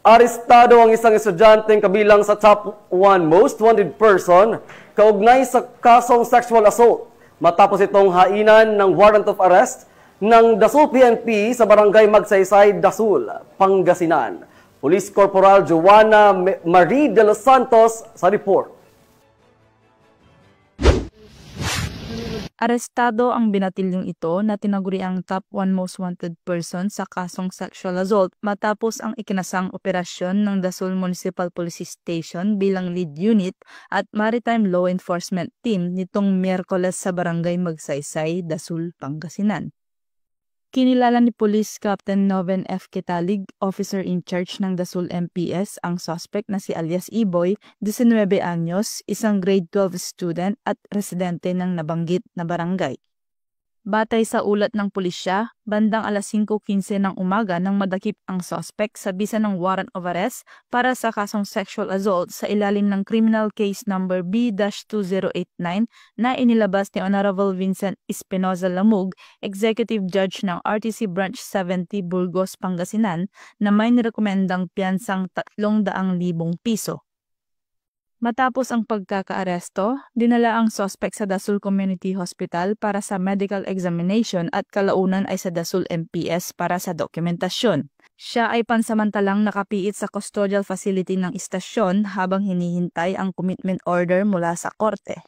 Arestado ang isang estudyanteng kabilang sa top 1 most wanted person kaugnay sa kasong sexual assault matapos itong hainan ng warrant of arrest ng Dasul PNP sa barangay Magsaysay, Dasul, Pangasinan. Police Corporal Joanna Marie de los Santos sa report. Arestado ang binatilyong ito na tinaguri ang top 1 most wanted person sa kasong sexual assault matapos ang ikinasang operasyon ng Dasul Municipal Police Station bilang lead unit at maritime law enforcement team nitong Miyerkules sa barangay Magsaysay, Dasul, Pangasinan. Kinilala ni Police Captain Noven F. Ketalig, officer in charge ng Dasul MPS, ang suspect na si alias Iboy, 19 anyos, isang grade 12 student at residente ng nabanggit na barangay. Batay sa ulat ng pulisya, bandang alas 5:15 ng umaga nang madakip ang suspect sa bisa ng warrant of arrest para sa kasong sexual assault sa ilalim ng criminal case number B-2089 na inilabas ni Honorable Vincent Espinoza Lamug, Executive Judge ng RTC Branch 70 Burgos, Pangasinan, na may nirekomendang piyansang 300,000 piso. Matapos ang pagkakaaresto, dinala ang suspect sa Dasul Community Hospital para sa medical examination at kalaunan ay sa Dasul MPS para sa dokumentasyon. Siya ay pansamantalang nakapiit sa custodial facility ng istasyon habang hinihintay ang commitment order mula sa korte.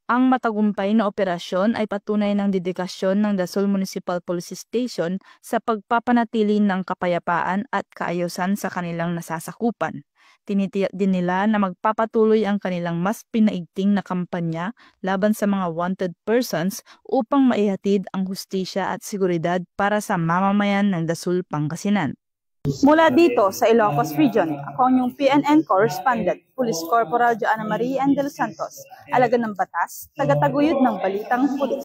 Ang matagumpay na operasyon ay patunay ng dedikasyon ng Dasul Municipal Police Station sa pagpapanatili ng kapayapaan at kaayusan sa kanilang nasasakupan. Tinitiyak din nila na magpapatuloy ang kanilang mas pinaigting na kampanya laban sa mga wanted persons upang maihatid ang hustisya at seguridad para sa mamamayan ng Dasul, Pangasinan. Mula dito sa Ilocos Region, ako ang inyong PNN Correspondent, Police Corporal Joanna Marie de los Santos, alagad ng batas, tagataguyod ng balitang pulis.